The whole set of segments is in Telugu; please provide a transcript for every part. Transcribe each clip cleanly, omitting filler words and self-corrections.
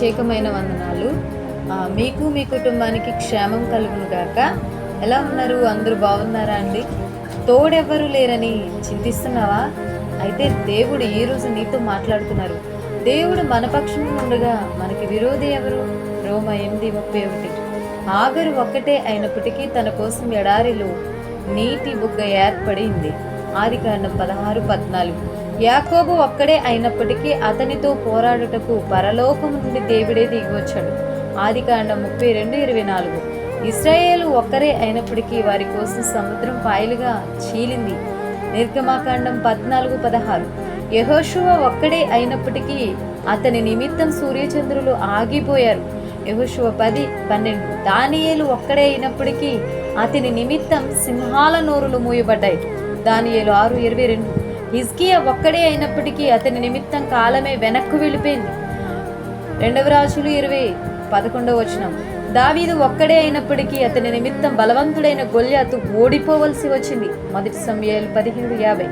ప్రత్యేకమైన వందనాలు. మీకు మీ కుటుంబానికి క్షేమం కలుగును గాక. ఎలా ఉన్నారు? అందరూ బాగున్నారా అండి? తోడెవ్వరూ లేరని చింతిస్తున్నావా? అయితే దేవుడు ఈరోజు నీతో మాట్లాడుతున్నారు. దేవుడు మన పక్షం ఉండగా మనకి విరోధి ఎవరు? రోమ 8:31. ఆగరు ఒక్కటే అయినప్పటికీ తన కోసం ఎడారిలో నీటి బుగ్గ ఏర్పడింది. ఆదికాండం 16:14. యాకోబు ఒక్కడే అయినప్పటికీ అతనితో పోరాడుటకు పరలోకము నుండి దేవుడే దిగివచ్చాడు. ఆదికాండం 32:24. ఇశ్రాయేలు ఒక్కరే అయినప్పటికీ వారి కోసం సముద్రం పాయలుగా చీలింది. నిర్గమాకాండం 14:16. యెహోషువ ఒక్కడే అయినప్పటికీ అతని నిమిత్తం సూర్యచంద్రులు ఆగిపోయారు. యెహోషువ 10:12. దానియేలు ఒక్కడే అయినప్పటికీ అతని నిమిత్తం సింహాల నోరులు మూయబడ్డాయి. దానియేలు 6:22. హిజ్కియా ఒక్కడే అయినప్పటికీ అతని నిమిత్తం కాలమే వెనక్కు వెళ్ళిపోయింది. 2 రాజులు 20:11. దావీదు ఒక్కడే అయినప్పటికీ అతని నిమిత్తం బలవంతుడైన గొల్యాతు ఓడిపోవలసి వచ్చింది. 1 సమూయేలు 17:50.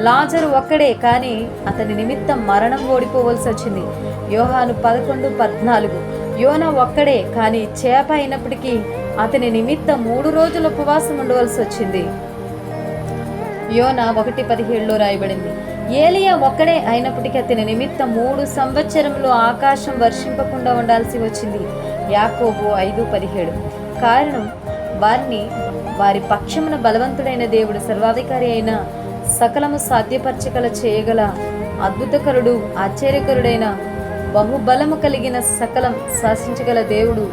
లాజరు ఒక్కడే కానీ అతని నిమిత్తం మరణం ఓడిపోవలసి వచ్చింది. యోహాను 11:14. యోనా ఒక్కడే కానీ చేప అయినప్పటికీ అతని నిమిత్తం 3 రోజులు ఉపవాసం ఉండవలసి వచ్చింది. యోనా 1:17 రాయబడింది. ఏలియా ఒక్కడే అయినప్పటికీ అతని నిమిత్తం 3 సంవత్సరములు ఆకాశం వర్షింపకుండా ఉండాల్సి వచ్చింది. యాకోబు 5:17. కారణం వారి పక్షమున బలవంతుడైన దేవుడు, సర్వాధికారి అయిన సకలము సాధ్యపరచగల చేయగల అద్భుతకరుడు, ఆశ్చర్యకరుడైన బహుబలము కలిగిన సకలం శాసించగల దేవుడు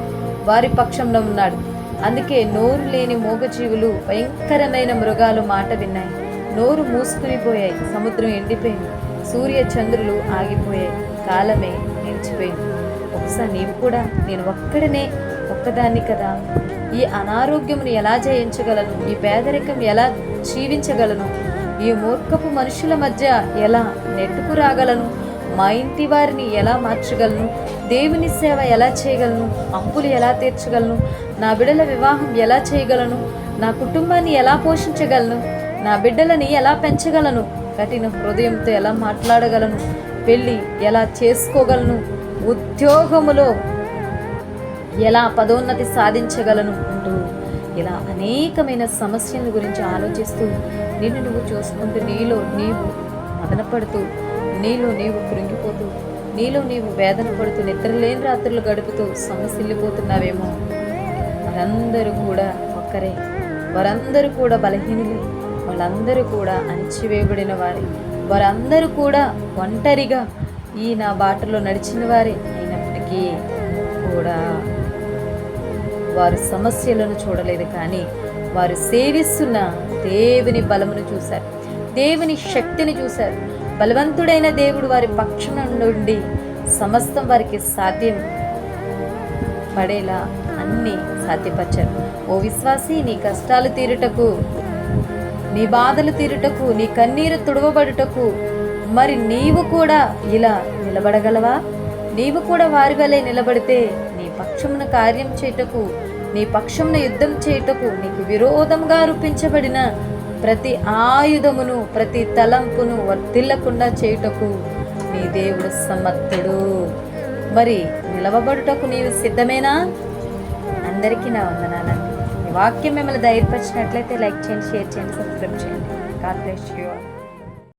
వారి పక్షంలో ఉన్నాడు. అందుకే నోరు లేని మూగజీవులు, భయంకరమైన మృగాలు మాట విన్నాయి. నోరు మూసుకుని పోయాయి. సముద్రం ఎండిపోయింది. సూర్య చంద్రులు ఆగిపోయాయి. కాలమే నిలిచిపోయింది. ఒకసారి నీవు కూడా నేను ఒక్కదాన్ని కదా, ఈ అనారోగ్యమును ఎలా జయించగలను? ఈ పేదరికం ఎలా జీవించగలను? ఈ మూర్ఖపు మనుషుల మధ్య ఎలా నెట్టుకు రాగలను? మా ఇంటి వారిని ఎలా మార్చగలను? దేవుని సేవ ఎలా చేయగలను? అప్పులు ఎలా తీర్చగలను? నా బిడ్డల వివాహం ఎలా చేయగలను? నా కుటుంబాన్ని ఎలా పోషించగలను? నా బిడ్డలని ఎలా పెంచగలను? కఠిన హృదయంతో ఎలా మాట్లాడగలను? పెళ్ళి ఎలా చేసుకోగలను? ఉద్యోగములో ఎలా పదోన్నతి సాధించగలను? అంటూ ఇలా అనేకమైన సమస్యల గురించి ఆలోచిస్తూ నిన్ను నువ్వు చూసుకుంటూ నీలో నీవు మదనపడుతూ, నీలో నీవు కృంగిపోతూ, నీలో నీవు వేదన పడుతూ, నిద్రలేని రాత్రులు గడుపుతూ సమస్యలిపోతున్నావేమో. వారందరూ కూడా ఒక్కరే. వారందరూ కూడా బలహీనులే. వాళ్ళందరూ కూడా అణచివేయబడిన వారే. వారందరూ కూడా ఒంటరిగా ఈ నా బాటలో నడిచిన వారే అయినప్పటికీ కూడా వారు సమస్యలను చూడలేదు, కానీ వారు సేవిస్తున్న దేవుని బలమును చూశారు, దేవుని శక్తిని చూశారు. బలవంతుడైన దేవుడు వారి పక్షం నుండి సమస్తం వారికి సాధ్యం పడేలా అన్నీ సాధ్యపరిచారు. ఓ విశ్వాసి, నీ కష్టాలు తీరుటకు, నీ బాధలు తీరుటకు, నీ కన్నీరు తుడవబడుటకు మరి నీవు కూడా ఇలా నిలబడగలవా? నీవు కూడా వారి వలె నిలబడితే నీ పక్షమున కార్యం చేయుటకు, నీ పక్షమున యుద్ధం చేయుటకు, నీకు విరోధంగా రూపించబడిన ప్రతి ఆయుధమును, ప్రతి తలంపును వర్తిల్లకుండా చేయుటకు నీ దేవుడు సమర్థుడు. మరి నిలవబడుటకు నీవు సిద్ధమేనా? అందరికీ నా వందనాలండి. ఈ వాక్యం మిమ్మల్ని ధైర్యపరిచినట్లయితే లైక్ చేయండి, షేర్ చేయండి, సబ్స్క్రైబ్ చేయండి. God bless you all.